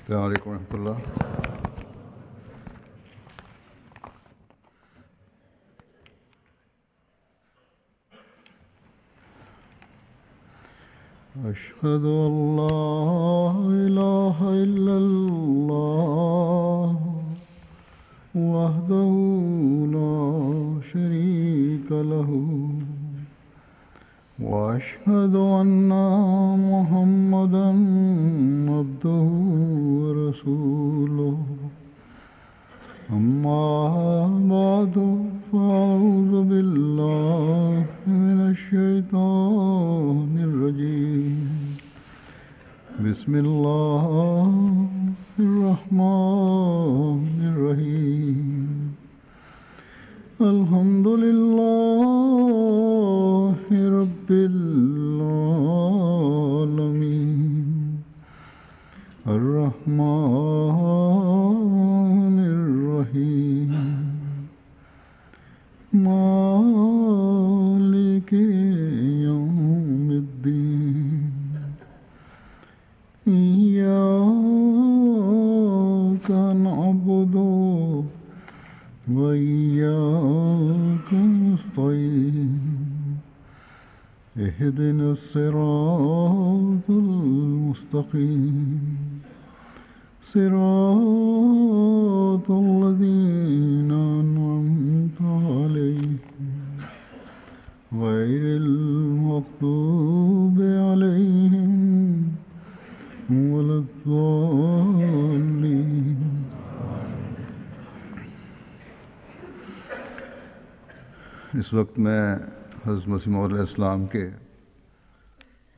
السلام عليكم ورحمة الله. أشهد أن لا إله إلا الله وحده لا شريك له وأشهد أن محمدًا عبده ورسوله أما بعد فأعوذ بالله من الشيطان الرجيم بسم الله الرحمن الرحيم الحمد لله رب العالمين الرحمن الرحيم مالك يوم الدين إياك نعبد وإياك نستعين اهدنا الصراط المستقيم صراط الذين أنعمت عليهم غير المغضوب عليهم ولا الضالين. इस वक्त मैं हज़रत मसीह मौऊद अलैहिस्सलाम के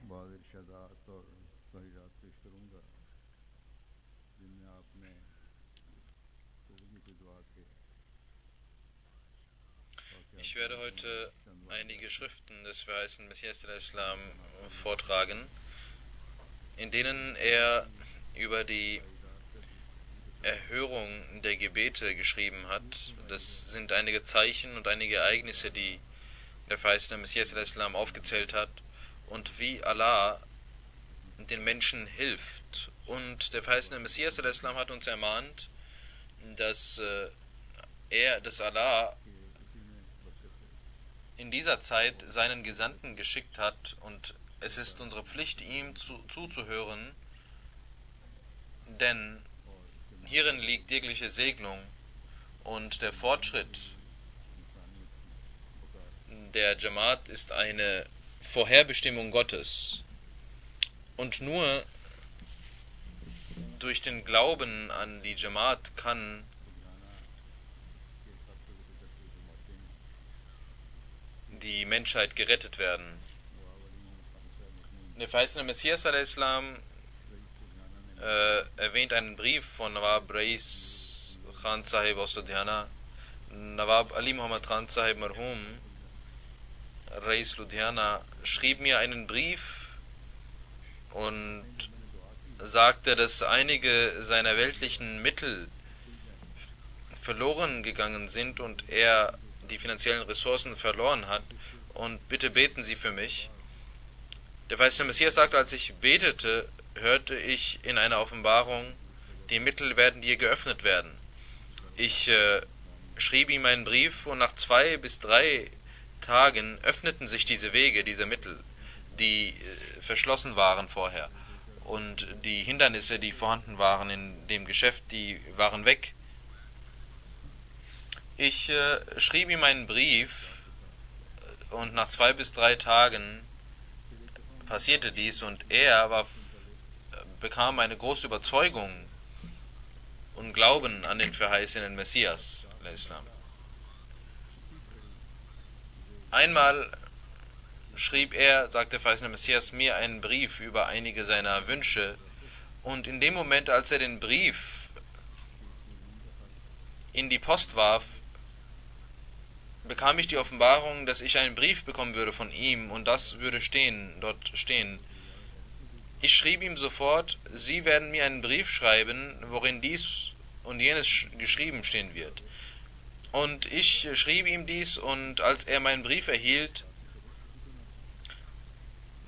बाद इरशादात और तहरीरात पेश करूँगा जिनमें आपने कबूल की दुआ के Ich werde heute einige Schriften des verheißenen Messias al-Islam vortragen, in denen er über die Erhörung der Gebete geschrieben hat. Das sind einige Zeichen und einige Ereignisse, die der verheißene Messias al-Islam aufgezählt hat und wie Allah den Menschen hilft. Und der verheißene Messias al-Islam hat uns ermahnt, dass Allah in dieser Zeit seinen Gesandten geschickt hat und es ist unsere Pflicht, ihm zuzuhören, denn hierin liegt jegliche Segnung und der Fortschritt der Jamaat ist eine Vorherbestimmung Gottes. Und nur durch den Glauben an die Jamaat kann die Menschheit gerettet werden. Der verheißene Messias al-Islam erwähnt einen Brief von Nawab Rais Khan Sahib aus Ludhiana. Nawab Ali Muhammad Khan Sahib Marhum, Rais Ludhiana, schrieb mir einen Brief und sagte, dass einige seiner weltlichen Mittel verloren gegangen sind und er die finanziellen Ressourcen verloren hat, und bitte beten Sie für mich. Der verheißene Messias sagte, als ich betete, hörte ich in einer Offenbarung, die Mittel werden dir geöffnet werden. Ich schrieb ihm einen Brief und nach 2 bis 3 Tagen öffneten sich diese Wege, diese Mittel, die verschlossen waren vorher. Und die Hindernisse, die vorhanden waren in dem Geschäft, die waren weg. Ich schrieb ihm einen Brief und nach 2 bis 3 Tagen passierte dies und er bekam eine große Überzeugung und Glauben an den verheißenen Messias. Einmal schrieb er, sagte der verheißene Messias, mir einen Brief über einige seiner Wünsche, und in dem Moment, als er den Brief in die Post warf, bekam ich die Offenbarung, dass ich einen Brief bekommen würde von ihm und das würde dort stehen. Ich schrieb ihm sofort, Sie werden mir einen Brief schreiben, worin dies und jenes geschrieben stehen wird. Und ich schrieb ihm dies, und als er meinen Brief erhielt,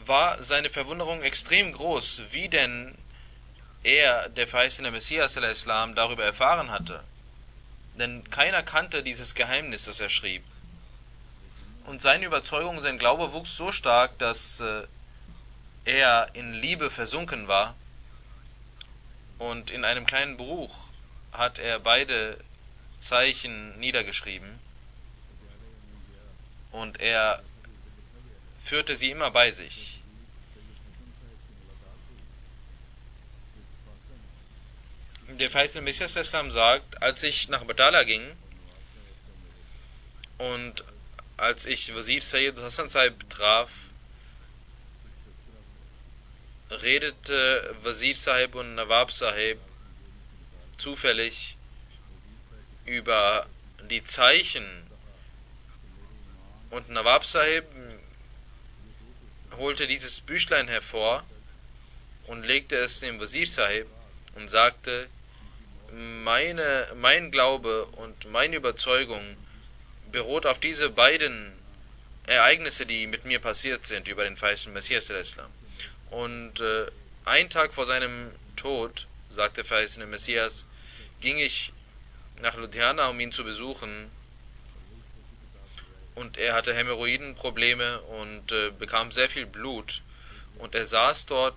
war seine Verwunderung extrem groß, wie denn er, der verheißene Messias al-Islam, darüber erfahren hatte. Denn keiner kannte dieses Geheimnis, das er schrieb. Und seine Überzeugung, sein Glaube wuchs so stark, dass er in Liebe versunken war. Und in einem kleinen Buch hat er beide Zeichen niedergeschrieben. Und er führte sie immer bei sich. Der verheißene Messias Islam sagt, als ich nach Batala ging und als ich Wazir Sayyid Hassan Sahib traf, redete Wazir Sahib und Nawab Sahib zufällig über die Zeichen, und Nawab Sahib holte dieses Büchlein hervor und legte es dem Wazir Sahib und sagte: Mein Glaube und meine Überzeugung beruht auf diese beiden Ereignisse, die mit mir passiert sind, über den verheißenen Messias al-Islam. Und einen Tag vor seinem Tod, sagte der verheißene Messias, ging ich nach Ludhiana, um ihn zu besuchen, und er hatte Hämorrhoidenprobleme und bekam sehr viel Blut, und er saß dort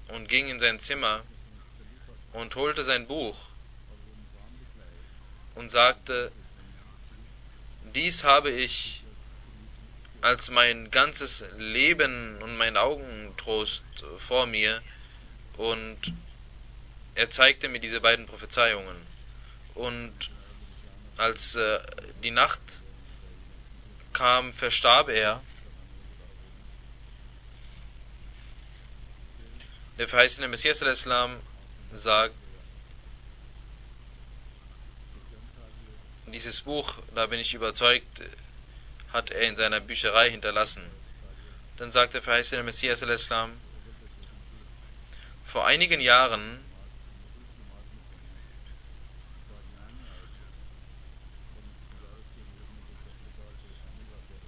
und ging in sein Zimmer und holte sein Buch und sagte: Dies habe ich als mein ganzes Leben und mein Augentrost vor mir. Und er zeigte mir diese beiden Prophezeiungen. Und als die Nacht kam, verstarb er. Der verheißene Messias al-Islam sagt, dieses Buch, da bin ich überzeugt, hat er in seiner Bücherei hinterlassen. Dann sagt der verheißene Messias al-Islam, vor einigen Jahren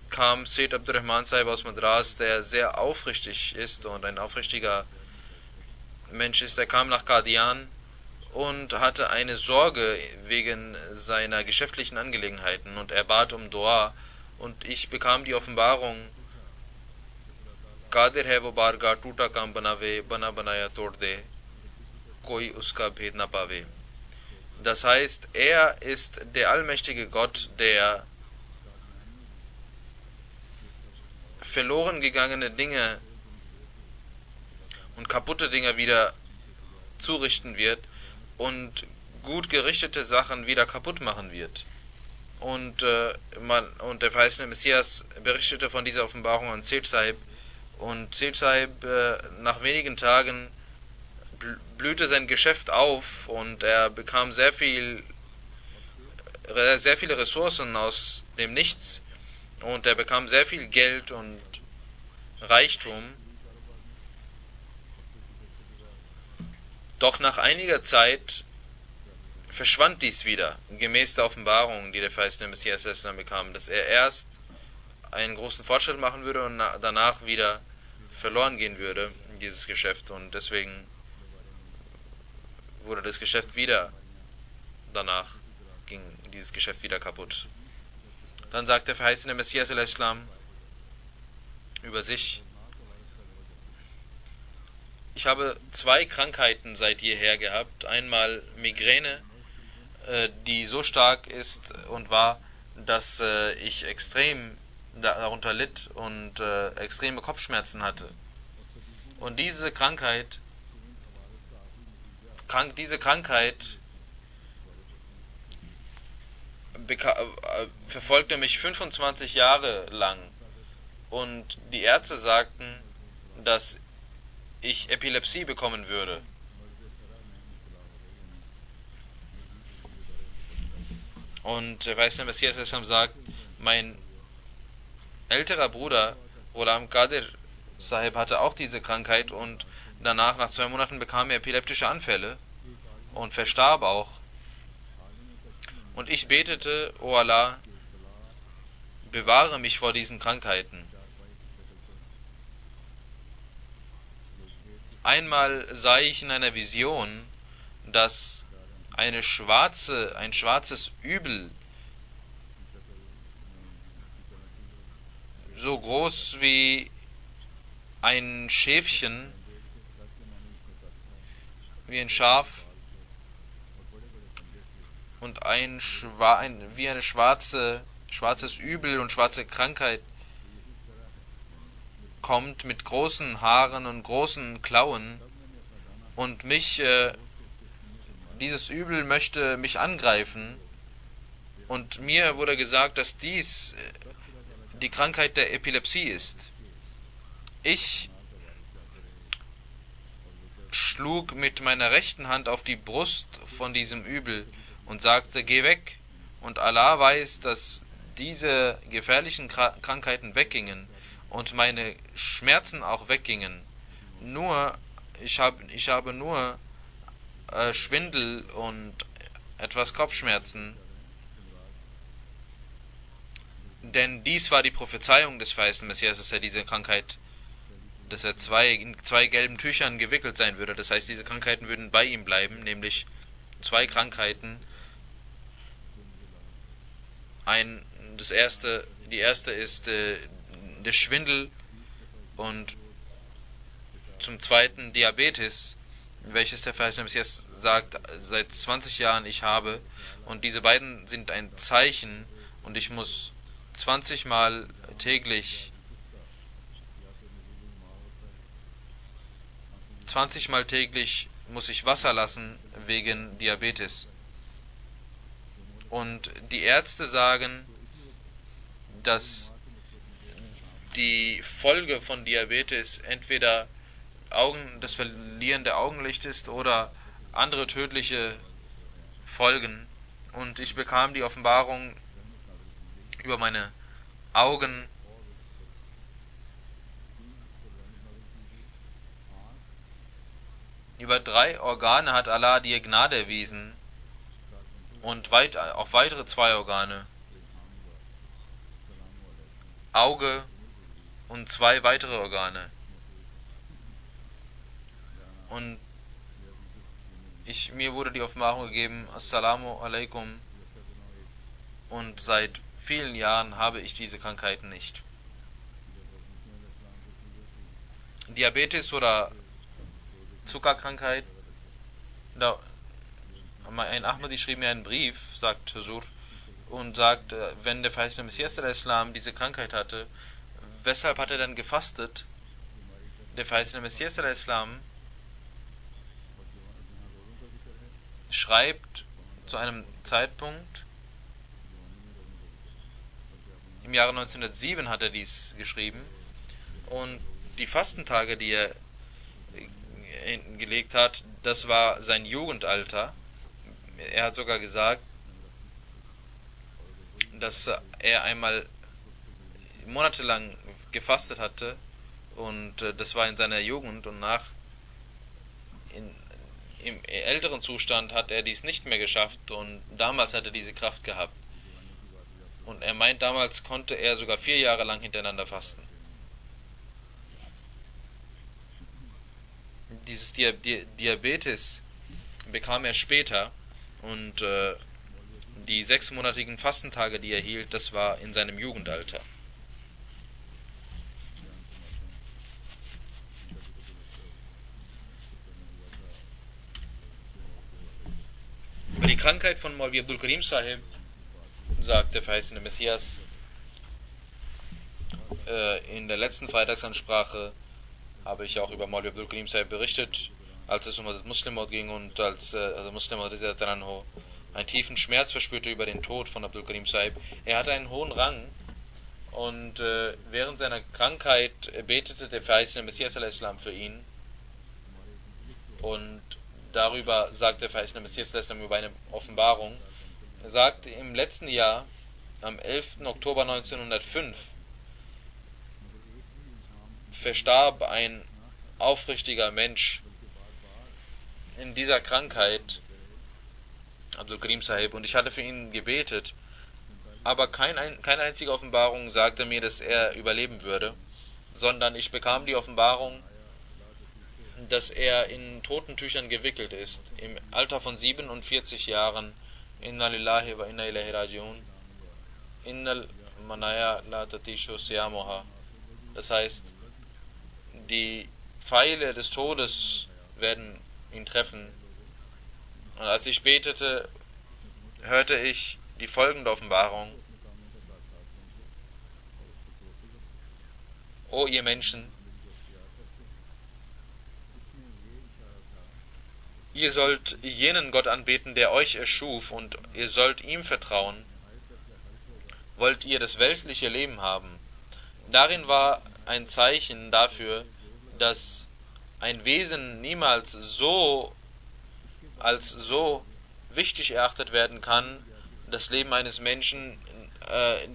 kam Sayyid Abdurrahman Sahib aus Madras, der sehr aufrichtig ist und ein aufrichtiger Mensch ist. Er kam nach Qadian und hatte eine Sorge wegen seiner geschäftlichen Angelegenheiten, und er bat um Dua, und ich bekam die Offenbarung: Qadir hai wo barga tuta kam banave, bana banaya tod de, koi uska bhed na pawe. Das heißt, er ist der allmächtige Gott, der verloren gegangene Dinge und kaputte Dinge wieder zurichten wird und gut gerichtete Sachen wieder kaputt machen wird. Und der verheißene Messias berichtete von dieser Offenbarung an Sayyid Sahib, und Sayyid Sahib nach wenigen Tagen blühte sein Geschäft auf und er bekam sehr viele Ressourcen aus dem Nichts, und er bekam sehr viel Geld und Reichtum. Doch nach einiger Zeit verschwand dies wieder, gemäß der Offenbarung, die der verheißene Messias al-Islam bekam, dass er erst einen großen Fortschritt machen würde und danach wieder verloren gehen würde, dieses Geschäft. Und deswegen wurde das Geschäft wieder, danach ging dieses Geschäft wieder kaputt. Dann sagt der verheißene Messias al-Islam über sich: Ich habe zwei Krankheiten seit jeher gehabt. Einmal Migräne, die so stark ist und war, dass ich extrem darunter litt und extreme Kopfschmerzen hatte. Und diese Krankheit verfolgte mich 25 Jahre lang, und die Ärzte sagten, dass ich Epilepsie bekommen würde. Und der verheißene Messias sagt, mein älterer Bruder Ghulam Qadir Sahib hatte auch diese Krankheit, und danach, nach 2 Monaten, bekam er epileptische Anfälle und verstarb auch. Und ich betete: O Allah, bewahre mich vor diesen Krankheiten. Einmal sah ich in einer Vision, dass ein schwarzes Übel, so groß wie ein Schäfchen, wie ein Schaf, und wie eine schwarzes Übel und schwarze Krankheit kommt mit großen Haaren und großen Klauen, und dieses Übel möchte mich angreifen, und mir wurde gesagt, dass dies die Krankheit der Epilepsie ist. Ich schlug mit meiner rechten Hand auf die Brust von diesem Übel und sagte: Geh weg. Und Allah weiß, dass diese gefährlichen Krankheiten weggingen und meine Schmerzen auch weggingen. Nur, ich habe nur Schwindel und etwas Kopfschmerzen, denn dies war die Prophezeiung des verheißenen Messias, dass er diese Krankheit, dass er in zwei gelben Tüchern gewickelt sein würde. Das heißt, diese Krankheiten würden bei ihm bleiben, nämlich zwei Krankheiten. Die erste ist der Schwindel, und zum zweiten Diabetes, welches der verheißene Messias sagt, seit 20 Jahren ich habe. Und diese beiden sind ein Zeichen, und ich muss 20 Mal täglich muss ich Wasser lassen wegen Diabetes. Und die Ärzte sagen, dass die Folge von Diabetes entweder das Verlieren der Augenlicht ist oder andere tödliche Folgen. Und ich bekam die Offenbarung über meine Augen. Über 3 Organe hat Allah dir Gnade erwiesen, und auf weitere 2 Organe, Auge und 2 weitere Organe. Und mir wurde die Offenbarung gegeben: Assalamu alaikum, und seit vielen Jahren habe ich diese Krankheiten nicht. Diabetes oder Zuckerkrankheit. Ein Ahmadi schrieb mir einen Brief, sagt Huzur, und sagt, wenn der verheißene Messias al-Islam diese Krankheit hatte, weshalb hat er dann gefastet? Der verheißene Messias al-Islam schreibt zu einem Zeitpunkt, im Jahre 1907 hat er dies geschrieben, und die Fastentage, die er gelegt hat, das war sein Jugendalter. Er hat sogar gesagt, dass er einmal monatelang gefastet hatte, und das war in seiner Jugend, und im älteren Zustand hat er dies nicht mehr geschafft, und damals hat er diese Kraft gehabt. Und er meint, damals konnte er sogar 4 Jahre lang hintereinander fasten. Dieses Diabetes bekam er später, und die 6-monatigen Fastentage, die er hielt, das war in seinem Jugendalter. Über die Krankheit von Maulvi Abdul Karim Sahib sagt der verheißene Messias in der letzten Freitagsansprache, habe ich auch über Maulvi Abdul Karim Sahib berichtet, als es um das Muslim ging, und als Muslim einen tiefen Schmerz verspürte über den Tod von Abdul Karim Sahib. Er hatte einen hohen Rang, und während seiner Krankheit betete der verheißene Messias al-Islam für ihn, und darüber sagt der verheißene Messias al-Islam über eine Offenbarung. Er sagt, im letzten Jahr, am 11. Oktober 1905, verstarb ein aufrichtiger Mensch in dieser Krankheit, Abdul Karim Sahib, und ich hatte für ihn gebetet, aber keine einzige Offenbarung sagte mir, dass er überleben würde, sondern ich bekam die Offenbarung, dass er in Totentüchern gewickelt ist, im Alter von 47 Jahren. Inna lillahi wa inna ilaihi rajiun. Innal manaya la tatishu siyamoha. Das heißt, die Pfeile des Todes werden ihn treffen. Und als ich betete, hörte ich die folgende Offenbarung: O ihr Menschen, ihr sollt jenen Gott anbeten, der euch erschuf, und ihr sollt ihm vertrauen. Wollt ihr das weltliche Leben haben? Darin war ein Zeichen dafür, dass ein Wesen niemals so als so wichtig erachtet werden kann. Das Leben eines Menschen,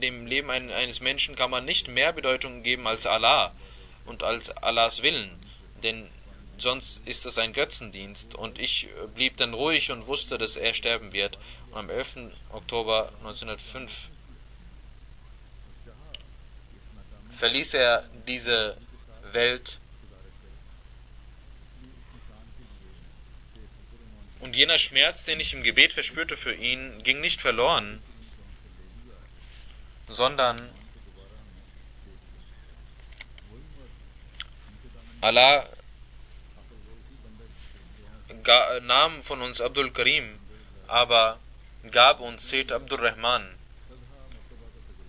dem Leben eines Menschen kann man nicht mehr Bedeutung geben als Allah und als Allahs Willen, denn sonst ist es ein Götzendienst. Und ich blieb dann ruhig und wusste, dass er sterben wird. Und am 11. Oktober 1905 verließ er diese Welt. Und jener Schmerz, den ich im Gebet verspürte für ihn, ging nicht verloren, sondern Allah nahm von uns Abdul Karim, aber gab uns Sayyid Abdul Rahman.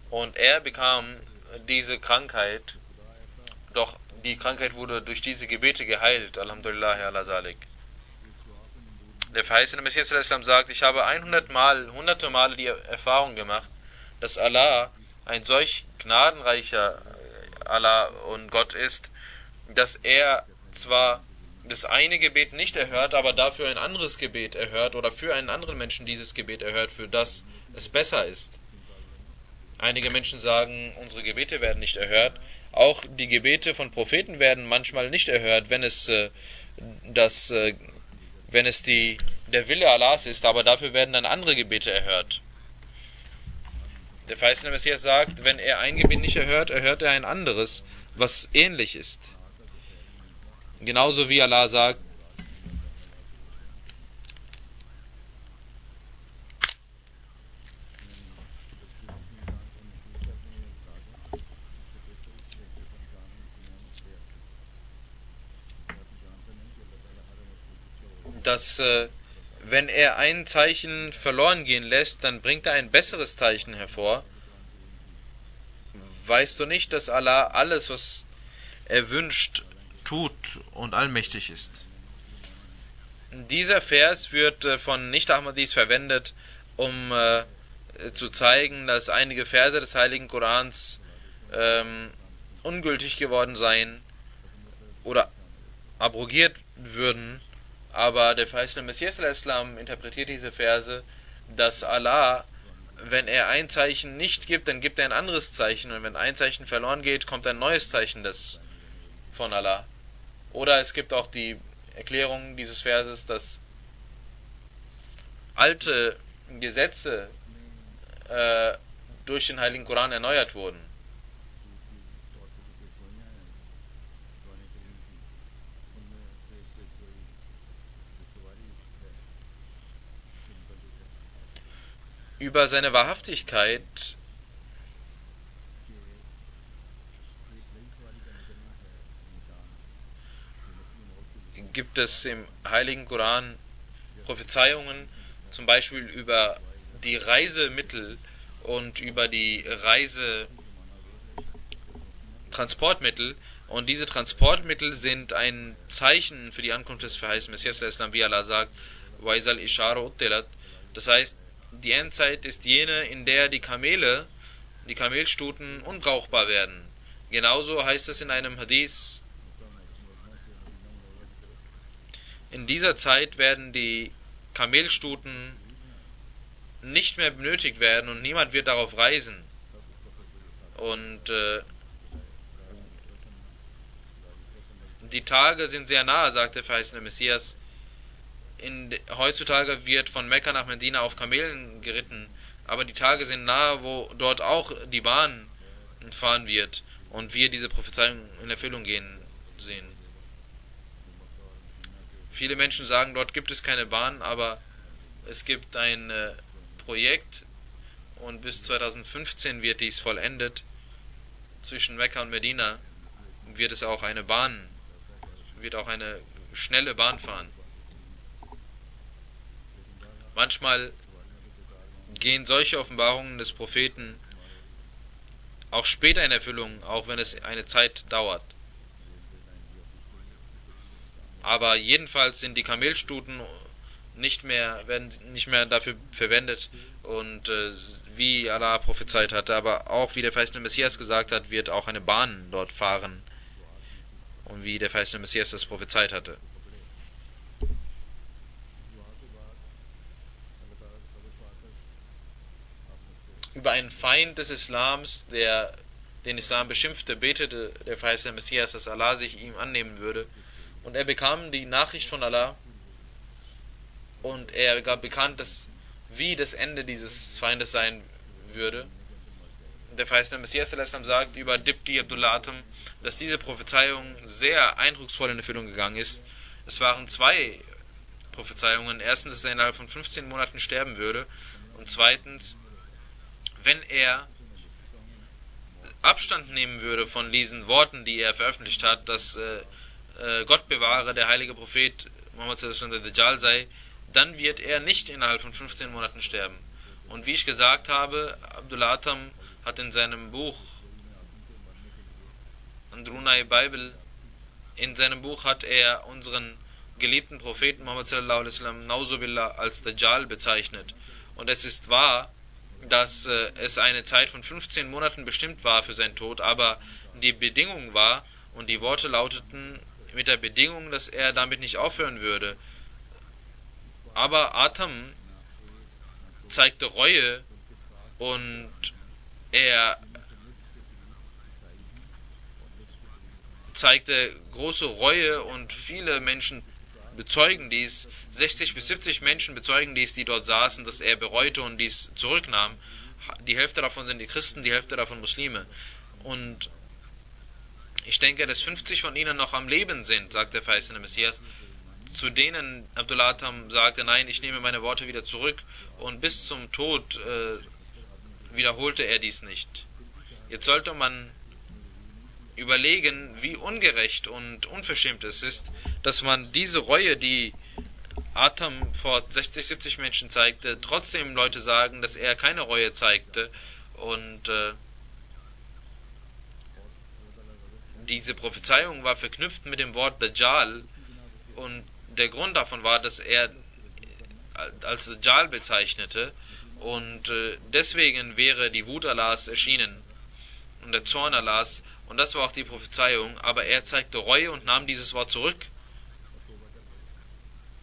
Und er bekam diese Krankheit, doch die Krankheit wurde durch diese Gebete geheilt. Alhamdulillah, ala Salik. Der verheißene Messias sagt, ich habe hunderte Male die Erfahrung gemacht, dass Allah ein solch gnadenreicher Allah und Gott ist, dass er zwar das eine Gebet nicht erhört, aber dafür ein anderes Gebet erhört oder für einen anderen Menschen dieses Gebet erhört, für das es besser ist. Einige Menschen sagen, unsere Gebete werden nicht erhört. Auch die Gebete von Propheten werden manchmal nicht erhört, wenn es der Wille Allahs ist, aber dafür werden dann andere Gebete erhört. Der verheißene Messias sagt, wenn er ein Gebet nicht erhört, erhört er ein anderes, was ähnlich ist. Genauso wie Allah sagt, dass wenn er ein Zeichen verloren gehen lässt, dann bringt er ein besseres Zeichen hervor. Weißt du nicht, dass Allah alles, was er wünscht, tut und allmächtig ist? Dieser Vers wird von Nicht-Ahmadis verwendet, um zu zeigen, dass einige Verse des Heiligen Korans ungültig geworden seien oder abrogiert würden. Aber der verheißene Messias interpretiert diese Verse, dass Allah, wenn er ein Zeichen nicht gibt, dann gibt er ein anderes Zeichen, und wenn ein Zeichen verloren geht, kommt ein neues Zeichen von Allah. Oder es gibt auch die Erklärung dieses Verses, dass alte Gesetze durch den Heiligen Koran erneuert wurden. Über seine Wahrhaftigkeit gibt es im Heiligen Koran Prophezeiungen, zum Beispiel über die Reisemittel und über die Reisetransportmittel. Und diese Transportmittel sind ein Zeichen für die Ankunft des verheißenen Messias, wie Allah sagt, Waisal Ishara Uttilat. Das heißt, die Endzeit ist jene, in der die Kamelstuten unbrauchbar werden. Genauso heißt es in einem Hadith: In dieser Zeit werden die Kamelstuten nicht mehr benötigt werden und niemand wird darauf reisen. Und die Tage sind sehr nahe, sagt der verheißene Messias. Heutzutage wird von Mekka nach Medina auf Kamelen geritten, aber die Tage sind nahe, wo dort auch die Bahn fahren wird und wir diese Prophezeiung in Erfüllung gehen sehen. Viele Menschen sagen, dort gibt es keine Bahn, aber es gibt ein Projekt und bis 2015 wird dies vollendet. Zwischen Mekka und Medina wird es auch eine Bahn, wird auch eine schnelle Bahn fahren. Manchmal gehen solche Offenbarungen des Propheten auch später in Erfüllung, auch wenn es eine Zeit dauert. Aber jedenfalls sind die Kamelstuten werden nicht mehr dafür verwendet und wie Allah prophezeit hatte, aber auch wie der verheißene Messias gesagt hat, wird auch eine Bahn dort fahren und wie der verheißene Messias das prophezeit hatte. Über einen Feind des Islams, der den Islam beschimpfte, betete der verheißene Messias, dass Allah sich ihm annehmen würde. Und er bekam die Nachricht von Allah und er gab bekannt, wie das Ende dieses Feindes sein würde. Der verheißene Messias sagt über Dibti Abdullah Atam, dass diese Prophezeiung sehr eindrucksvoll in Erfüllung gegangen ist. Es waren zwei Prophezeiungen. Erstens, dass er innerhalb von 15 Monaten sterben würde und zweitens, wenn er Abstand nehmen würde von diesen Worten, die er veröffentlicht hat, dass Gott bewahre, der heilige Prophet Muhammad der Dajjal sei, dann wird er nicht innerhalb von 15 Monaten sterben. Und wie ich gesagt habe, Abdullah Atam hat in seinem Buch Andrunai Bible, in seinem Buch hat er unseren geliebten Propheten Muhammad sallallahu alaihi wasallam Nauzubillah als Dajjal bezeichnet. Und es ist wahr, dass es eine Zeit von 15 Monaten bestimmt war für seinen Tod, aber die Bedingung war, und die Worte lauteten, mit der Bedingung, dass er damit nicht aufhören würde. Aber Atam zeigte Reue und er zeigte große Reue und viele Menschen bezeugen dies, 60 bis 70 Menschen bezeugen dies, die dort saßen, dass er bereute und dies zurücknahm. Die Hälfte davon sind die Christen, die Hälfte davon Muslime. Und ich denke, dass 50 von ihnen noch am Leben sind, sagt der verheißene Messias, zu denen Abdullah Atam sagte, nein, ich nehme meine Worte wieder zurück, und bis zum Tod wiederholte er dies nicht. Jetzt sollte man überlegen, wie ungerecht und unverschämt es ist, dass man diese Reue, die Atam vor 60, 70 Menschen zeigte, trotzdem Leute sagen, dass er keine Reue zeigte, und diese Prophezeiung war verknüpft mit dem Wort Dajjal, und der Grund davon war, dass er als Dajjal bezeichnete, und deswegen wäre die Wut Allahs erschienen und der Zorn Allahs, und das war auch die Prophezeiung, aber er zeigte Reue und nahm dieses Wort zurück.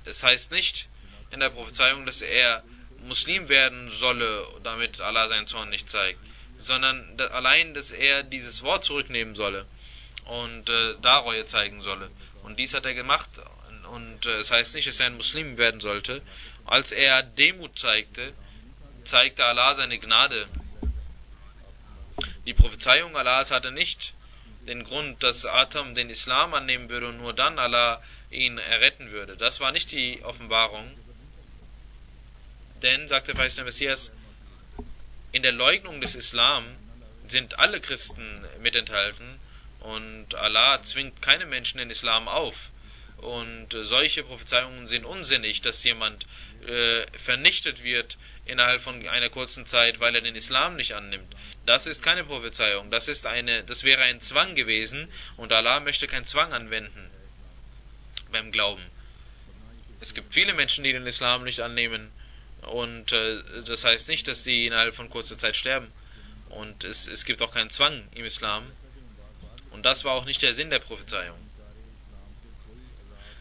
Es heißt nicht in der Prophezeiung, dass er Muslim werden solle, damit Allah seinen Zorn nicht zeigt, sondern allein, dass er dieses Wort zurücknehmen solle und da Reue zeigen solle. Und dies hat er gemacht, und es heißt nicht, dass er ein Muslim werden sollte. Als er Demut zeigte, zeigte Allah seine Gnade. Die Prophezeiung Allahs hatte nicht den Grund, dass Atam den Islam annehmen würde und nur dann Allah ihn erretten würde. Das war nicht die Offenbarung. Denn, sagt der verheißene Messias, in der Leugnung des Islam sind alle Christen mit enthalten, und Allah zwingt keine Menschen den Islam auf. Und solche Prophezeiungen sind unsinnig, dass jemand vernichtet wird innerhalb von einer kurzen Zeit, weil er den Islam nicht annimmt. Das ist keine Prophezeiung, das wäre ein Zwang gewesen, und Allah möchte keinen Zwang anwenden beim Glauben. Es gibt viele Menschen, die den Islam nicht annehmen, und das heißt nicht, dass sie innerhalb von kurzer Zeit sterben. Und es gibt auch keinen Zwang im Islam, und das war auch nicht der Sinn der Prophezeiung.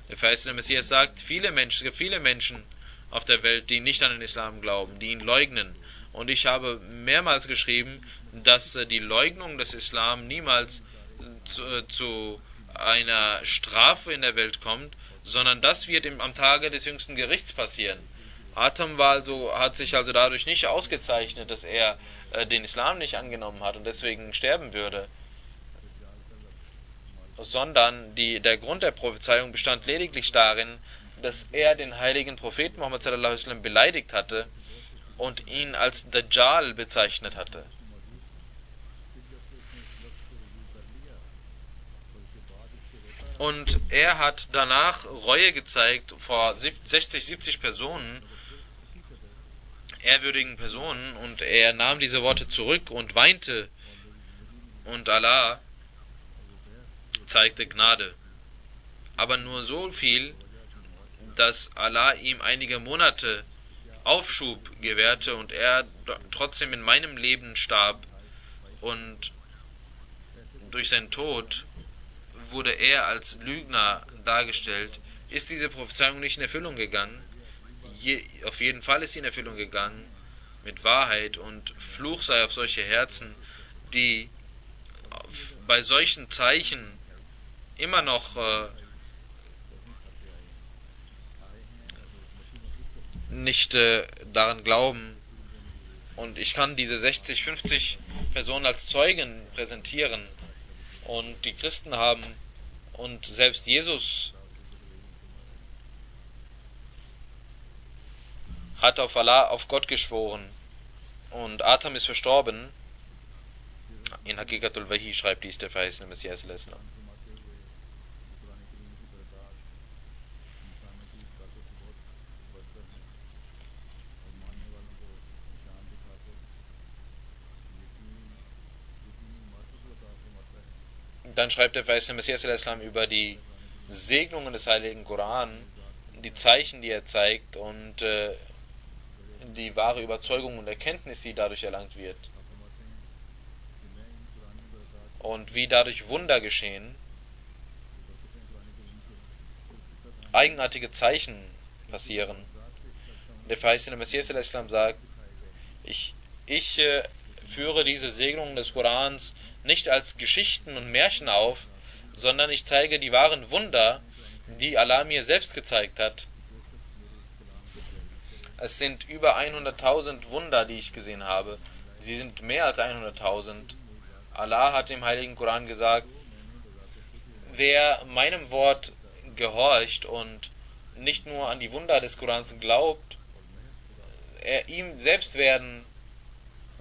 Der verheißene Messias sagt, es gibt viele Menschen auf der Welt, die nicht an den Islam glauben, die ihn leugnen. Und ich habe mehrmals geschrieben, dass die Leugnung des Islam niemals zu einer Strafe in der Welt kommt, sondern das wird am Tage des jüngsten Gerichts passieren. Atam hat sich also dadurch nicht ausgezeichnet, dass er den Islam nicht angenommen hat und deswegen sterben würde, sondern der Grund der Prophezeiung bestand lediglich darin, dass er den heiligen Propheten Muhammad sallallahu alaihi wasallam beleidigt hatte und ihn als Dajjal bezeichnet hatte. Und er hat danach Reue gezeigt vor 60, 70 Personen, ehrwürdigen Personen, und er nahm diese Worte zurück und weinte, und Allah zeigte Gnade. Aber nur so viel, dass Allah ihm einige Monate Aufschub gewährte und er trotzdem in meinem Leben starb, und durch seinen Tod wurde er als Lügner dargestellt. Ist diese Prophezeiung nicht in Erfüllung gegangen? Auf jeden Fall ist sie in Erfüllung gegangen mit Wahrheit, und Fluch sei auf solche Herzen, die bei solchen Zeichen immer noch nicht daran glauben. Und ich kann diese 60, 50 Personen als Zeugen präsentieren, und die Christen haben, und selbst Jesus hat auf Allah, auf Gott geschworen, und Adam ist verstorben. In Hakikatul Wahi schreibt dies der verheißene Messias al-Islam. Dann schreibt der verheißene Messias al-Islam über die Segnungen des heiligen Koran, die Zeichen, die er zeigt, und die wahre Überzeugung und Erkenntnis, die dadurch erlangt wird. Und wie dadurch Wunder geschehen, eigenartige Zeichen passieren. Der verheißene Messias al-Islam sagt, ich führe diese Segnungen des Korans nicht als Geschichten und Märchen auf, sondern ich zeige die wahren Wunder, die Allah mir selbst gezeigt hat. Es sind über 100.000 Wunder, die ich gesehen habe. Sie sind mehr als 100.000. Allah hat im heiligen Koran gesagt, wer meinem Wort gehorcht und nicht nur an die Wunder des Korans glaubt, ihm selbst werden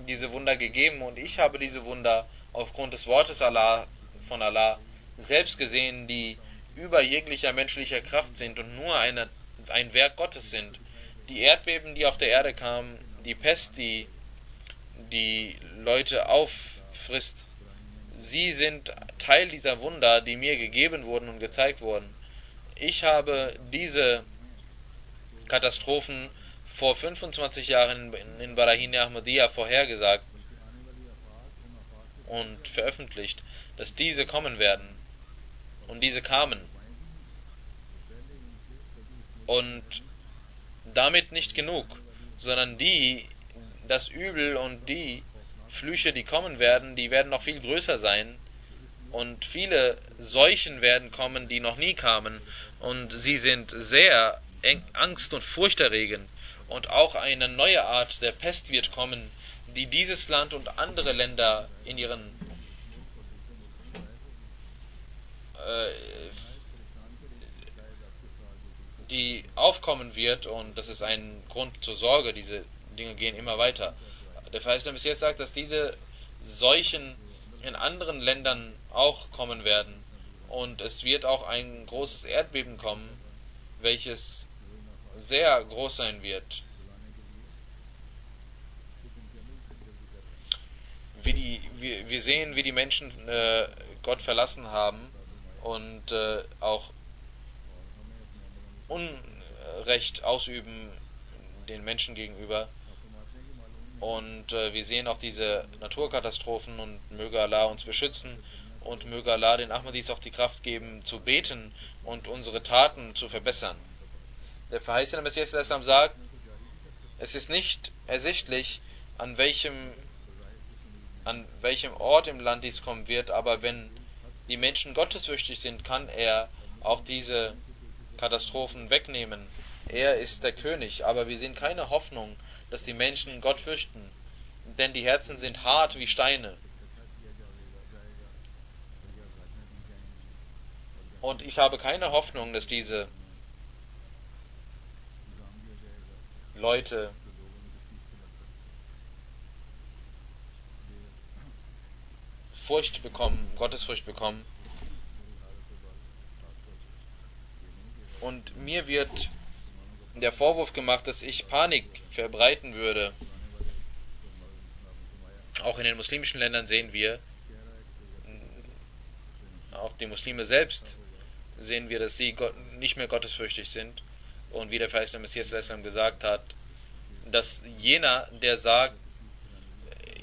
diese Wunder gegeben, und ich habe diese Wunder aufgrund des Wortes von Allah selbst gesehen, die über jeglicher menschlicher Kraft sind und nur ein Werk Gottes sind. Die Erdbeben, die auf der Erde kamen, die Pest, die die Leute auffrisst, sie sind Teil dieser Wunder, die mir gegeben wurden und gezeigt wurden. Ich habe diese Katastrophen vor 25 Jahren in Barahin Ahmadiyya vorhergesagt und veröffentlicht, dass diese kommen werden. Und diese kamen. Und damit nicht genug, sondern das Übel und die Flüche, die kommen werden, die werden noch viel größer sein. Und viele Seuchen werden kommen, die noch nie kamen. Und sie sind sehr angst- und furchterregend. Und auch eine neue Art der Pest wird kommen, die dieses Land und andere Länder in ihren die aufkommen wird, und das ist ein Grund zur Sorge. Diese Dinge gehen immer weiter. Der verheißene Messias sagt, dass diese Seuchen in anderen Ländern auch kommen werden, und es wird auch ein großes Erdbeben kommen, welches sehr groß sein wird. Wir sehen, wie die Menschen Gott verlassen haben und auch Unrecht ausüben den Menschen gegenüber. Und wir sehen auch diese Naturkatastrophen, und möge Allah uns beschützen und möge Allah den Ahmadis auch die Kraft geben, zu beten und unsere Taten zu verbessern. Der verheißene Messias sagt, es ist nicht ersichtlich, an welchem Ort im Land dies kommen wird, aber wenn die Menschen gottesfürchtig sind, kann er auch diese Katastrophen wegnehmen. Er ist der König, aber wir sehen keine Hoffnung, dass die Menschen Gott fürchten, denn die Herzen sind hart wie Steine. Und ich habe keine Hoffnung, dass diese Leute Furcht bekommen, Gottesfurcht bekommen. Und mir wird der Vorwurf gemacht, dass ich Panik verbreiten würde. Auch in den muslimischen Ländern sehen wir, auch die Muslime selbst sehen wir, dass sie nicht mehr gottesfürchtig sind. Und wie der verheißene Messias gesagt hat, dass jener, der sagt,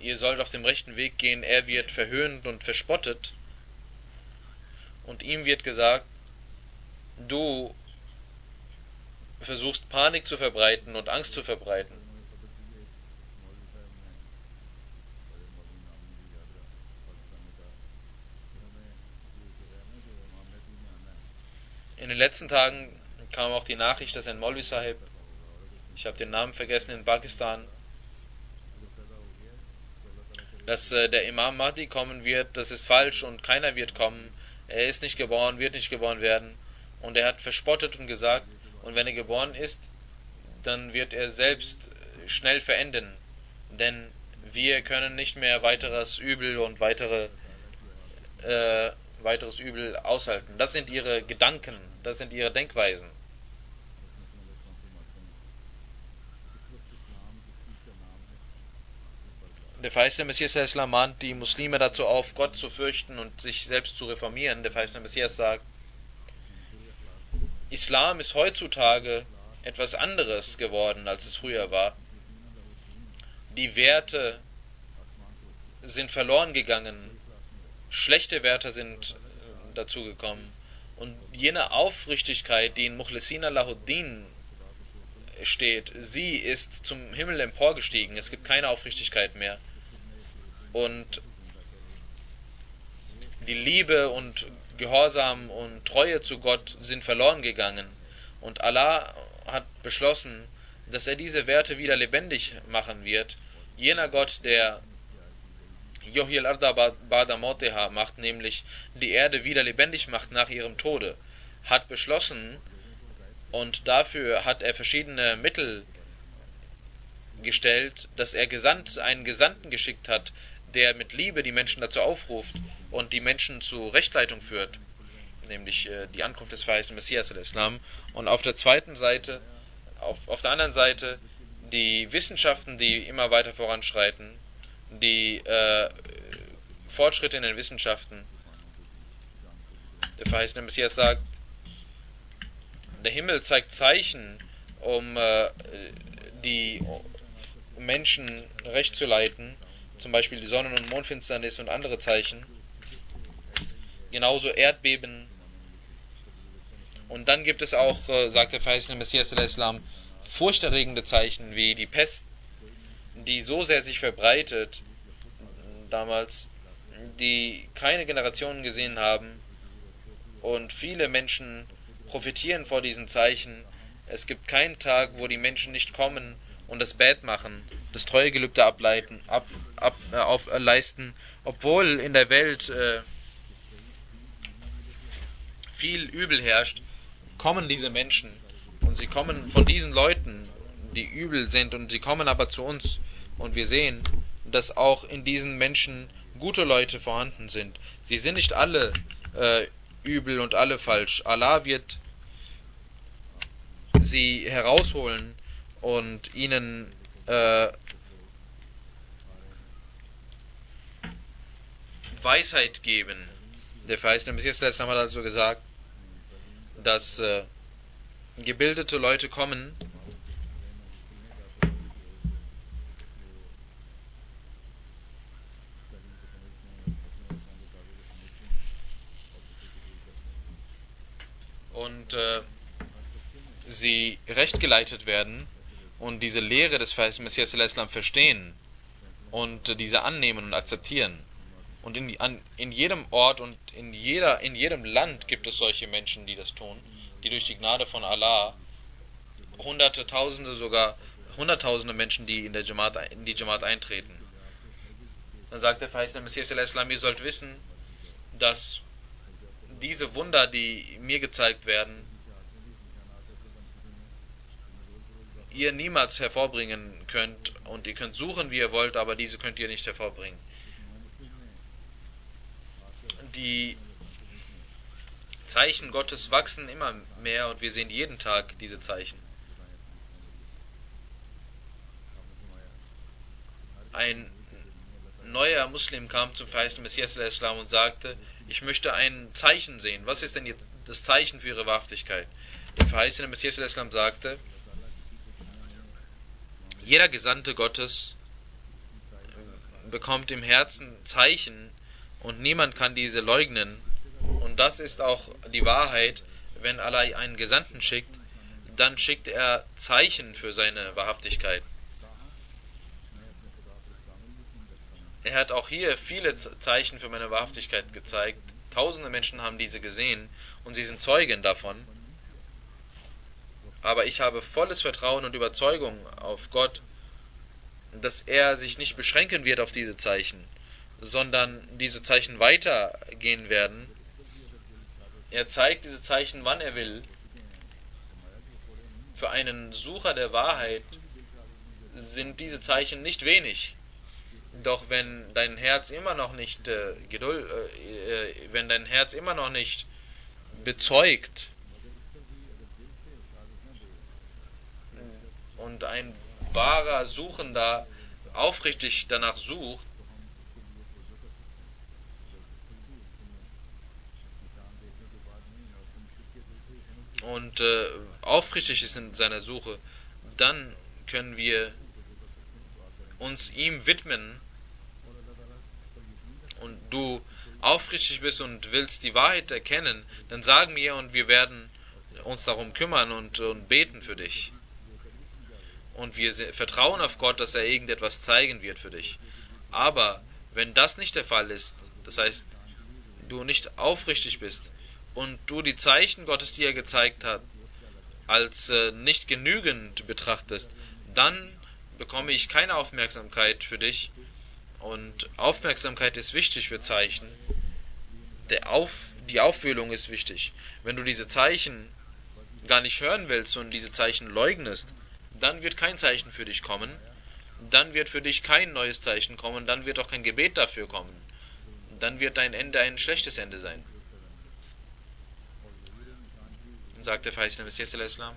ihr sollt auf dem rechten Weg gehen, er wird verhöhnt und verspottet. Und ihm wird gesagt, du versuchst Panik zu verbreiten und Angst zu verbreiten. In den letzten Tagen kam auch die Nachricht, dass ein Maulvi Sahib, ich habe den Namen vergessen, in Pakistan, dass der Imam Mahdi kommen wird, das ist falsch und keiner wird kommen. Er ist nicht geboren, wird nicht geboren werden. Und er hat verspottet und gesagt, und wenn er geboren ist, dann wird er selbst schnell verenden. Denn wir können nicht mehr weiteres Übel und weiteres Übel aushalten. Das sind ihre Gedanken, das sind ihre Denkweisen. Der verheißene Messias Islam mahnt die Muslime dazu auf, Gott zu fürchten und sich selbst zu reformieren. Der verheißene Messias sagt, Islam ist heutzutage etwas anderes geworden, als es früher war. Die Werte sind verloren gegangen, schlechte Werte sind dazugekommen. Und jene Aufrichtigkeit, die in Mukhlisin Allahuddin steht, sie ist zum Himmel emporgestiegen. Es gibt keine Aufrichtigkeit mehr. Und die Liebe und Gehorsam und Treue zu Gott sind verloren gegangen. Und Allah hat beschlossen, dass er diese Werte wieder lebendig machen wird. Jener Gott, der Yuhyil Arda Ba'da Mawtiha macht, nämlich die Erde wieder lebendig macht nach ihrem Tode, hat beschlossen, und dafür hat er verschiedene Mittel gestellt, dass er einen Gesandten geschickt hat, der mit Liebe die Menschen dazu aufruft und die Menschen zu Rechtleitung führt, nämlich die Ankunft des verheißenen Messias al-Islam. Und auf der zweiten Seite, auf der anderen Seite, die Wissenschaften, die immer weiter voranschreiten, die Fortschritte in den Wissenschaften. Der verheißene Messias sagt, der Himmel zeigt Zeichen, um die Menschen recht zu leiten, zum Beispiel die Sonnen- und Mondfinsternis und andere Zeichen, genauso Erdbeben. Und dann gibt es auch, sagt der verheißene Messias al-Islam, furchterregende Zeichen wie die Pest, die so sehr sich verbreitet, damals, die keine Generationen gesehen haben, und viele Menschen profitieren vor diesen Zeichen. Es gibt keinen Tag, wo die Menschen nicht kommen und das Bad machen, das Treuegelübde leisten, obwohl in der Welt viel Übel herrscht, kommen diese Menschen, und sie kommen von diesen Leuten, die übel sind, und sie kommen aber zu uns, und wir sehen, dass auch in diesen Menschen gute Leute vorhanden sind. Sie sind nicht alle übel und alle falsch. Allah wird sie herausholen und ihnen Weisheit geben. Der verheißene Messias hat also gesagt, dass gebildete Leute kommen, und sie rechtgeleitet werden und diese Lehre des verheißenen Messias verstehen und diese annehmen und akzeptieren. Und in jedem Ort und in jedem Land gibt es solche Menschen, die das tun, die durch die Gnade von Allah Hunderte, Tausende, sogar Hunderttausende Menschen, die in die Jamaat eintreten. Dann sagt der verheißene Messias al-Islam, ihr sollt wissen, dass diese Wunder, die mir gezeigt werden, ihr niemals hervorbringen könnt, und ihr könnt suchen, wie ihr wollt, aber diese könnt ihr nicht hervorbringen. Die Zeichen Gottes wachsen immer mehr und wir sehen jeden Tag diese Zeichen. Ein neuer Muslim kam zum verheißenen Messias al-Islam und sagte, ich möchte ein Zeichen sehen. Was ist denn jetzt das Zeichen für ihre Wahrhaftigkeit? Der verheißene Messias al-Islam sagte, jeder Gesandte Gottes bekommt im Herzen Zeichen und niemand kann diese leugnen. Und das ist auch die Wahrheit, wenn Allah einen Gesandten schickt, dann schickt er Zeichen für seine Wahrhaftigkeit. Er hat auch hier viele Zeichen für meine Wahrhaftigkeit gezeigt. Tausende Menschen haben diese gesehen und sie sind Zeugen davon. Aber ich habe volles Vertrauen und Überzeugung auf Gott, dass er sich nicht beschränken wird auf diese Zeichen, sondern diese Zeichen weitergehen werden. Er zeigt diese Zeichen, wann er will. Für einen Sucher der Wahrheit sind diese Zeichen nicht wenig. Doch wenn dein Herz immer noch nicht wenn dein Herz immer noch nicht bezeugt und ein wahrer Suchender aufrichtig danach sucht, und aufrichtig ist in seiner Suche, dann können wir uns ihm widmen, und du aufrichtig bist und willst die Wahrheit erkennen, dann sag mir und wir werden uns darum kümmern und beten für dich. Und wir vertrauen auf Gott, dass er irgendetwas zeigen wird für dich. Aber wenn das nicht der Fall ist, das heißt, du nicht aufrichtig bist und du die Zeichen Gottes, die er gezeigt hat, als nicht genügend betrachtest, dann bekomme ich keine Aufmerksamkeit für dich. Und Aufmerksamkeit ist wichtig für Zeichen. Die Auffühlung ist wichtig. Wenn du diese Zeichen gar nicht hören willst und diese Zeichen leugnest, dann wird kein Zeichen für dich kommen. Dann wird für dich kein neues Zeichen kommen. Dann wird auch kein Gebet dafür kommen. Dann wird dein Ende ein schlechtes Ende sein. Sagt der verheißene Messias al-Islam.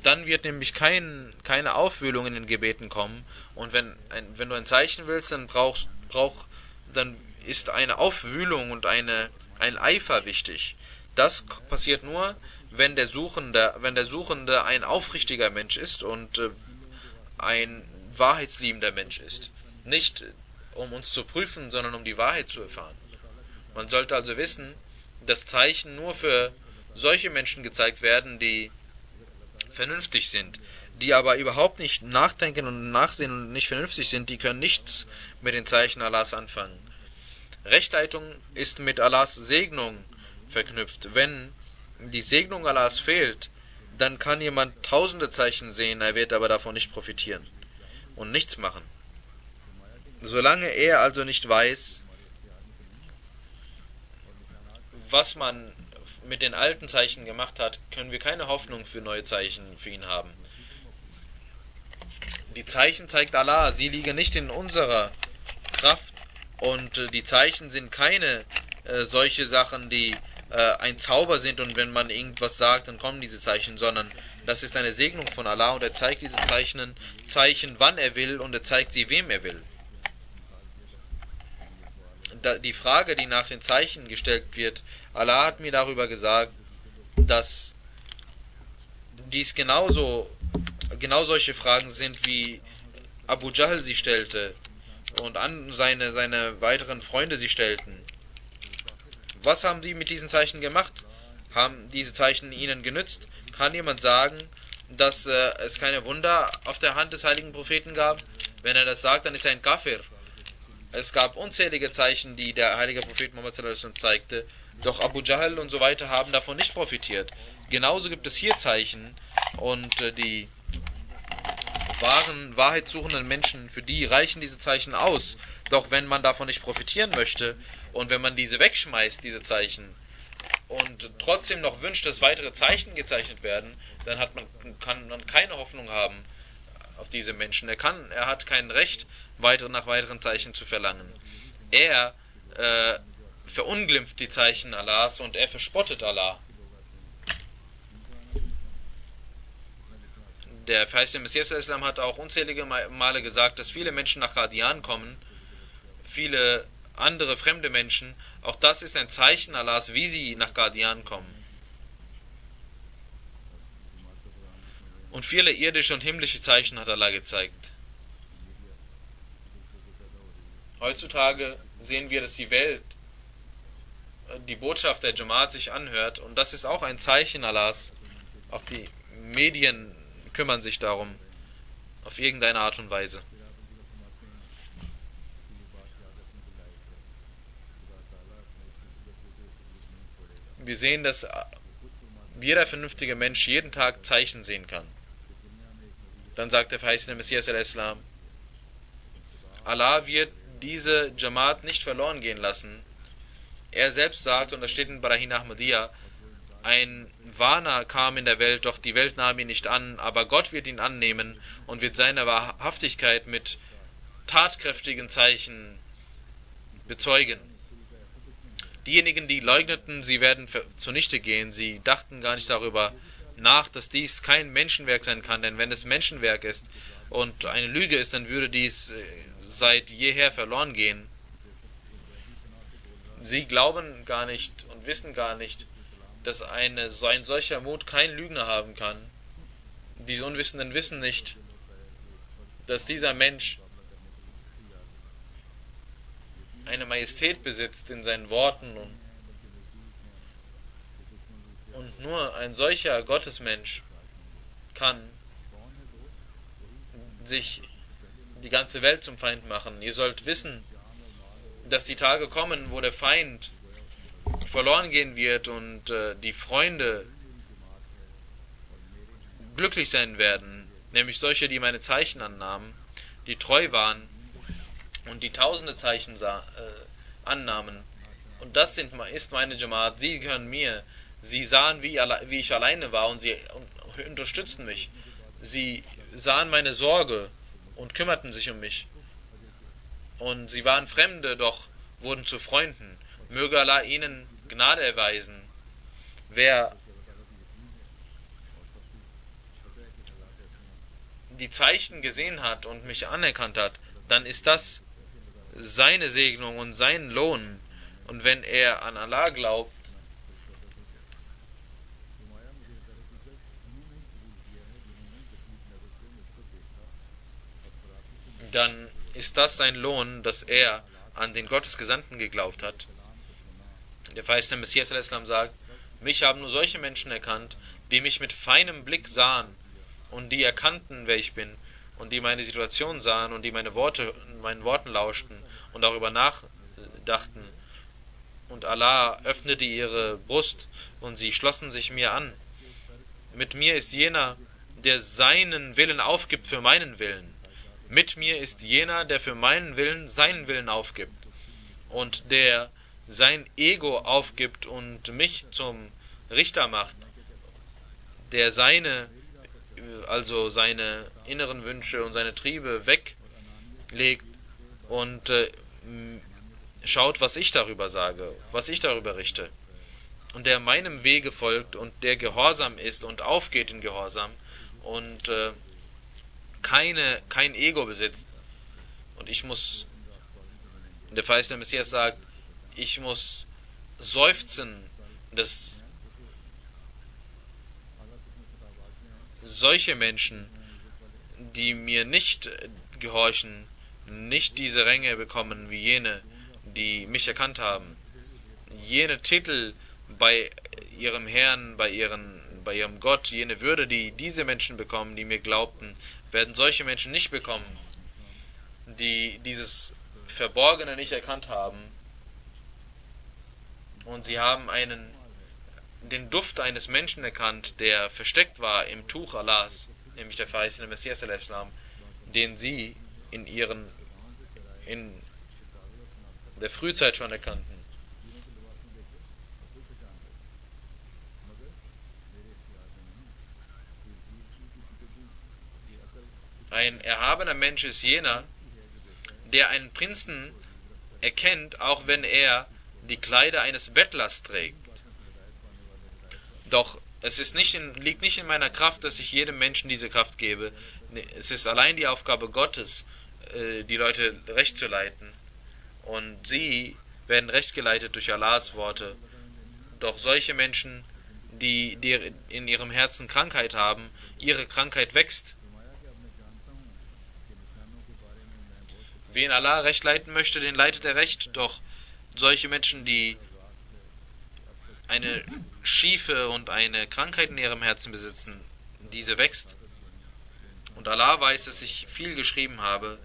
Dann wird nämlich keine Aufwühlung in den Gebeten kommen. Und wenn du ein Zeichen willst, dann dann ist eine Aufwühlung und ein Eifer wichtig. Das passiert nur, wenn der Suchende ein aufrichtiger Mensch ist und ein wahrheitsliebender Mensch ist. Nicht um uns zu prüfen, sondern um die Wahrheit zu erfahren. Man sollte also wissen, dass Zeichen nur für solche Menschen gezeigt werden, die vernünftig sind, die aber überhaupt nicht nachdenken und nachsehen und nicht vernünftig sind, die können nichts mit den Zeichen Allahs anfangen. Rechtleitung ist mit Allahs Segnung verknüpft. Wenn die Segnung Allahs fehlt, dann kann jemand tausende Zeichen sehen, er wird aber davon nicht profitieren und nichts machen. Solange er also nicht weiß, was man mit den alten Zeichen gemacht hat, können wir keine Hoffnung für neue Zeichen für ihn haben. Die Zeichen zeigt Allah, sie liegen nicht in unserer Kraft, und die Zeichen sind keine solche Sachen, die ein Zauber sind und wenn man irgendwas sagt, dann kommen diese Zeichen, sondern das ist eine Segnung von Allah und er zeigt diese Zeichen, wann er will, und er zeigt sie, wem er will. Die Frage, die nach den Zeichen gestellt wird, Allah hat mir darüber gesagt, dass dies genau solche Fragen sind, wie Abu Jahl sie stellte und seine weiteren Freunde sie stellten. Was haben sie mit diesen Zeichen gemacht? Haben diese Zeichen ihnen genützt? Kann jemand sagen, dass es keine Wunder auf der Hand des heiligen Propheten gab? Wenn er das sagt, dann ist er ein Kafir. Es gab unzählige Zeichen, die der heilige Prophet Muhammad sallallahu alaihi wasallam zeigte, doch Abu Jahl und so weiter haben davon nicht profitiert. Genauso gibt es hier Zeichen, und die wahren, wahrheitssuchenden Menschen, für die reichen diese Zeichen aus. Doch wenn man davon nicht profitieren möchte und wenn man diese wegschmeißt, diese Zeichen, und trotzdem noch wünscht, dass weitere Zeichen gezeichnet werden, dann kann man keine Hoffnung haben auf diese Menschen. Er hat kein Recht, nach weiteren Zeichen zu verlangen. Er verunglimpft die Zeichen Allahs und er verspottet Allah. Der verheißene Messias Islam hat auch unzählige Male gesagt, dass viele Menschen nach Qadian kommen, viele andere fremde Menschen. Auch das ist ein Zeichen Allahs, wie sie nach Qadian kommen. Und viele irdische und himmlische Zeichen hat Allah gezeigt. Heutzutage sehen wir, dass die Welt die Botschaft der Jamaat sich anhört, und das ist auch ein Zeichen Allahs. Auch die Medien kümmern sich darum, auf irgendeine Art und Weise. Wir sehen, dass jeder vernünftige Mensch jeden Tag Zeichen sehen kann. Dann sagt der verheißene Messias al-Islam, Allah wird diese Jamaat nicht verloren gehen lassen. Er selbst sagt, und das steht in Barahin Ahmadiyya, ein Warner kam in der Welt, doch die Welt nahm ihn nicht an, aber Gott wird ihn annehmen und wird seine Wahrhaftigkeit mit tatkräftigen Zeichen bezeugen. Diejenigen, die leugneten, sie werden zunichte gehen, sie dachten gar nicht darüber nach, dass dies kein Menschenwerk sein kann, denn wenn es Menschenwerk ist und eine Lüge ist, dann würde dies seit jeher verloren gehen. Sie glauben gar nicht und wissen gar nicht, dass ein solcher Mut kein Lügner haben kann. Diese Unwissenden wissen nicht, dass dieser Mensch eine Majestät besitzt in seinen Worten, und nur ein solcher Gottesmensch kann sich die ganze Welt zum Feind machen. Ihr sollt wissen, dass die Tage kommen, wo der Feind verloren gehen wird und die Freunde glücklich sein werden, nämlich solche, die meine Zeichen annahmen, die treu waren und die tausende Zeichen annahmen. Und das ist meine Jamaat, sie gehören mir. Sie sahen, wie ich alleine war, und sie unterstützten mich. Sie sahen meine Sorge und kümmerten sich um mich. Und sie waren Fremde, doch wurden zu Freunden. Möge Allah ihnen Gnade erweisen. Wer die Zeichen gesehen hat und mich anerkannt hat, dann ist das seine Segnung und sein Lohn. Und wenn er an Allah glaubt, dann ist das sein Lohn, dass er an den Gottesgesandten geglaubt hat. Der verheißene Messias al-Islam sagt, mich haben nur solche Menschen erkannt, die mich mit feinem Blick sahen und die erkannten, wer ich bin, und die meine Situation sahen und die meinen Worten lauschten und darüber nachdachten. Und Allah öffnete ihre Brust und sie schlossen sich mir an. Mit mir ist jener, der seinen Willen aufgibt für meinen Willen. Mit mir ist jener, der für meinen Willen seinen Willen aufgibt und der sein Ego aufgibt und mich zum Richter macht, der seine inneren Wünsche und seine Triebe weglegt und schaut, was ich darüber sage, was ich darüber richte, und der meinem Wege folgt und der gehorsam ist und aufgeht in Gehorsam und kein Ego besitzt. Und der verheißene Messias sagt, ich muss seufzen, dass solche Menschen, die mir nicht gehorchen, nicht diese Ränge bekommen wie jene, die mich erkannt haben. Jene Titel bei ihrem Herrn, bei ihrem Gott, jene Würde, die diese Menschen bekommen, die mir glaubten, werden solche Menschen nicht bekommen, die dieses Verborgene nicht erkannt haben. Und sie haben den Duft eines Menschen erkannt, der versteckt war im Tuch Allahs, nämlich der verheißene Messias al-Islam, den sie in der Frühzeit schon erkannten. Ein erhabener Mensch ist jener, der einen Prinzen erkennt, auch wenn er die Kleider eines Bettlers trägt. Doch es ist liegt nicht in meiner Kraft, dass ich jedem Menschen diese Kraft gebe. Es ist allein die Aufgabe Gottes, die Leute recht zu leiten. Und sie werden recht geleitet durch Allahs Worte. Doch solche Menschen, die in ihrem Herzen Krankheit haben, ihre Krankheit wächst. Wen Allah recht leiten möchte, den leitet er recht. Doch solche Menschen, die eine Schiefe und eine Krankheit in ihrem Herzen besitzen, diese wächst. Und Allah weiß, dass ich viel geschrieben habe,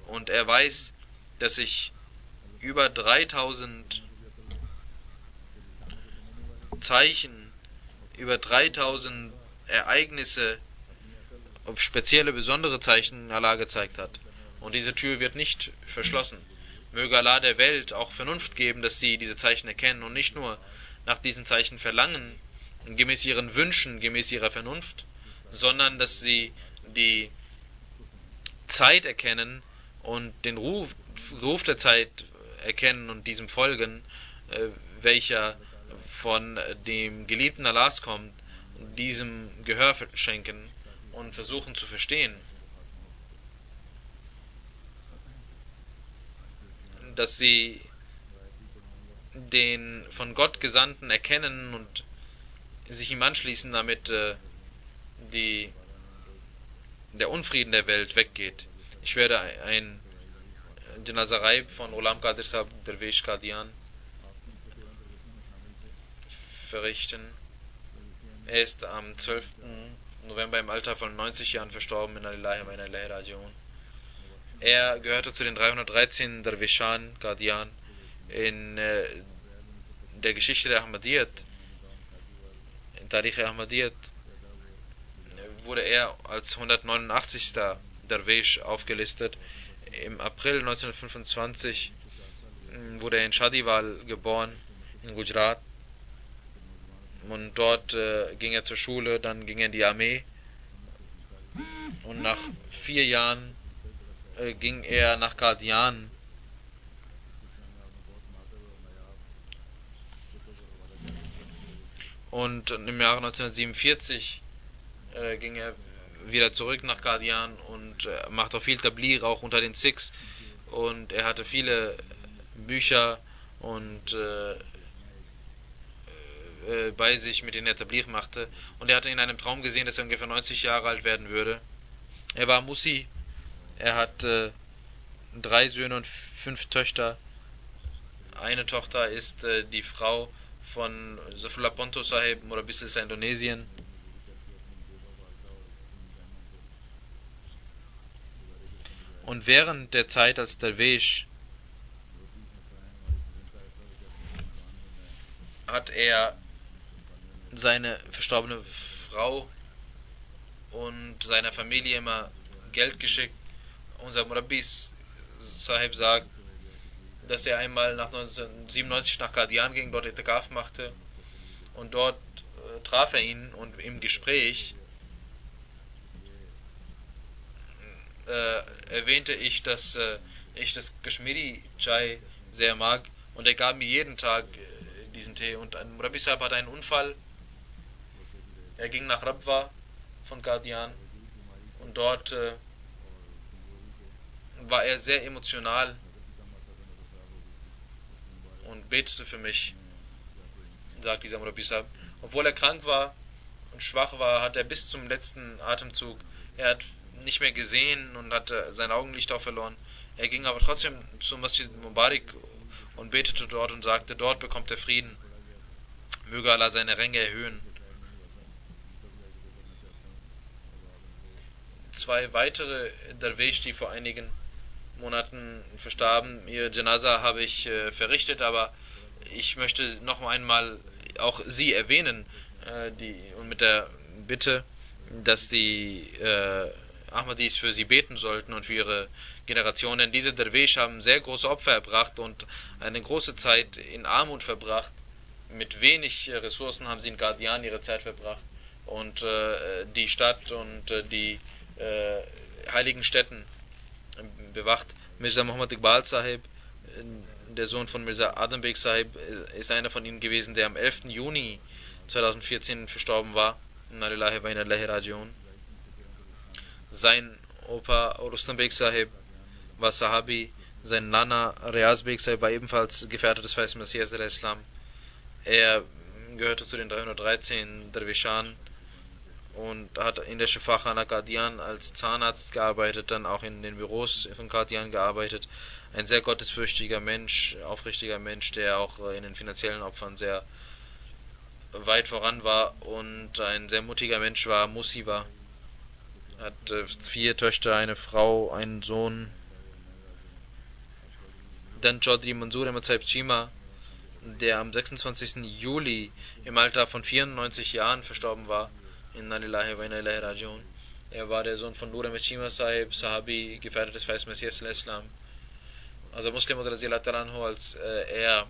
und er weiß, dass ich über 3000 Zeichen, über 3000 Ereignisse, spezielle, besondere Zeichen Allah gezeigt hat. Und diese Tür wird nicht verschlossen. Möge Allah der Welt auch Vernunft geben, dass sie diese Zeichen erkennen und nicht nur nach diesen Zeichen verlangen, gemäß ihren Wünschen, gemäß ihrer Vernunft, sondern dass sie die Zeit erkennen und den Ruf der Zeit erkennen und diesem folgen, welcher von dem Geliebten Allahs kommt, diesem Gehör schenken und versuchen zu verstehen, dass sie den von Gott Gesandten erkennen und sich ihm anschließen, damit der Unfrieden der Welt weggeht. Ich werde ein Janazah von Ghulam Qadir Sahib Darwish Qadian verrichten. Er ist am 12. November im Alter von 90 Jahren verstorben. Inna lillahi wa inna ilaihi raji'un. Er gehörte zu den 313 Darwishan Qadian. In der Geschichte der Ahmadiyyat, in Tarikh Ahmadiyyat, wurde er als 189. Darwish aufgelistet. Im April 1925 wurde er in Shadiwal geboren, in Gujarat. Und dort ging er zur Schule, dann ging er in die Armee. Und nach 4 Jahren ging er nach Qadian. Und im Jahre 1947 ging er wieder zurück nach Qadian und machte auch viel Tabligh, auch unter den Sikhs. Und er hatte viele Bücher und bei sich, mit denen er Tabligh machte. Und er hatte in einem Traum gesehen, dass er ungefähr 90 Jahre alt werden würde. Er war Musi. Er hat 3 Söhne und 5 Töchter. Eine Tochter ist die Frau von Zafrullah Ponto Sahib, Murabbi Silsila Indonesien. Und während der Zeit als Darwish hat er seine verstorbene Frau und seiner Familie immer Geld geschickt. Unser Murabbi Sahib sagt, dass er einmal nach 1997 nach Qadian ging, dort Itikaf machte, und dort traf er ihn, und im Gespräch erwähnte ich, dass ich das Kashmiri Chai sehr mag, und er gab mir jeden Tag diesen Tee. Und ein Murabbi Sahib hatte einen Unfall. Er ging nach Rabwa von Qadian, und dort war er sehr emotional und betete für mich, sagt dieser Murabbi Sahib. Obwohl er krank war und schwach war, hat er bis zum letzten Atemzug, er hat nicht mehr gesehen und hatte sein Augenlicht auch verloren. Er ging aber trotzdem zum Masjid Mubarak und betete dort und sagte, dort bekommt er Frieden. Möge Allah seine Ränge erhöhen. 2 weitere Darwish, die vor einigen Monaten verstarben, ihr Janazah habe ich verrichtet, aber ich möchte noch einmal auch sie erwähnen, und mit der Bitte, dass die Ahmadis für sie beten sollten und für ihre Generation, denn diese Darwish haben sehr große Opfer erbracht und eine große Zeit in Armut verbracht. Mit wenig Ressourcen haben sie in Qadian ihre Zeit verbracht, und die Stadt und die heiligen Städten bewacht. Mirza Muhammad Iqbal Sahib, der Sohn von Mirza Adam Beg Sahib, ist einer von ihnen gewesen, der am 11. Juni 2014 verstorben war. Inna lillahi wa inna ilaihi raji'un. Sein Opa Rustam Beg Sahib war Sahabi, sein Nana Riaz Beg Sahib war ebenfalls Gefährte des Weißen Messias der Islam. Er gehörte zu den 313 Derwishan und hat in der Shifakhana Qadian als Zahnarzt gearbeitet, dann auch in den Büros von Qadian gearbeitet. Ein sehr gottesfürchtiger Mensch, aufrichtiger Mensch, der auch in den finanziellen Opfern sehr weit voran war und ein sehr mutiger Mensch war, Musi war. Er hat 4 Töchter, eine Frau, einen Sohn. Dann Chaudhry Mansoor Ahmad Sahib Chima, der am 26. Juli im Alter von 94 Jahren verstorben war. Inna lillahi wa inna ilaihi raji'un. Er war der Sohn von Nur Ahmad Chima Sahib, Sahabi, Gefährte des Weißen Messias al-Islam. Also Muslim als er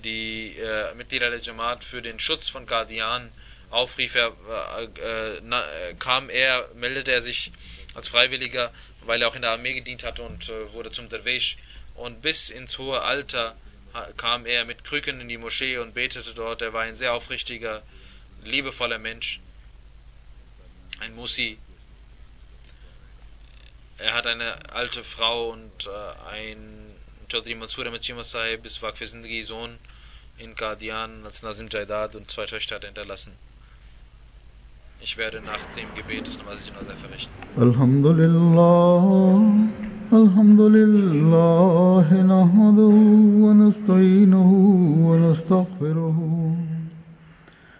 die Mitglieder der Jamaat für den Schutz von Qadian aufrief, meldete er sich als Freiwilliger, weil er auch in der Armee gedient hatte und wurde zum Derwisch. Und bis ins hohe Alter kam er mit Krücken in die Moschee und betete dort. Er war ein sehr aufrichtiger, liebevoller Mensch, ein Musi. Er hat eine alte Frau und ein Chaudhry Mansoor Ahmad Chima Sahib ist Waqf Zindagi Sohn in Qadian als Nazim Jaidat und 2 Töchter hat er hinterlassen. Ich werde nach dem Gebet das Namaz Janaza verrichten. Alhamdulillah, alhamdulillah, nahmaduhu wa nasta'inuhu wa nastaghfiruhu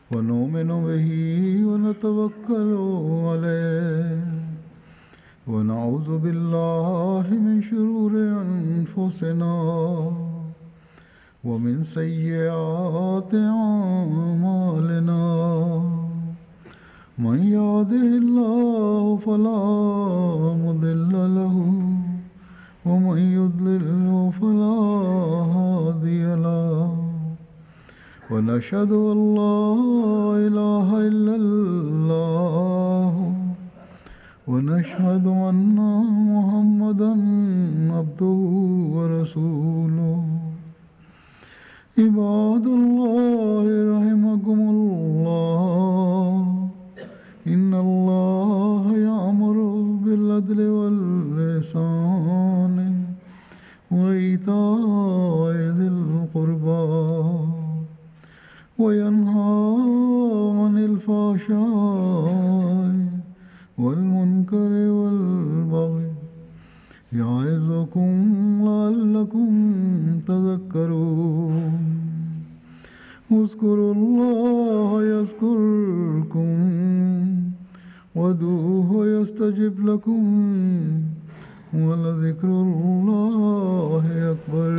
wa nu'minu bihi wa natawakkalu alayhi. ونعوذ بالله من شرور أنفسنا ومن سيئات أعمالنا من يهده الله فلا مضل له ومن يضلل فلا هادي له ونشهد أن لا إله إلا الله ونشهد أن محمدًا عبده ورسوله عباد الله رحمكم الله إن الله يأمر بالعدل والإحسان وإيتاء ذي القربى وينهى عن الفحشاء والمنكر والبغي يعظكم لعلكم تذكرون اذكروا الله يذكركم وادعوه يستجب لكم ولذكر الله أكبر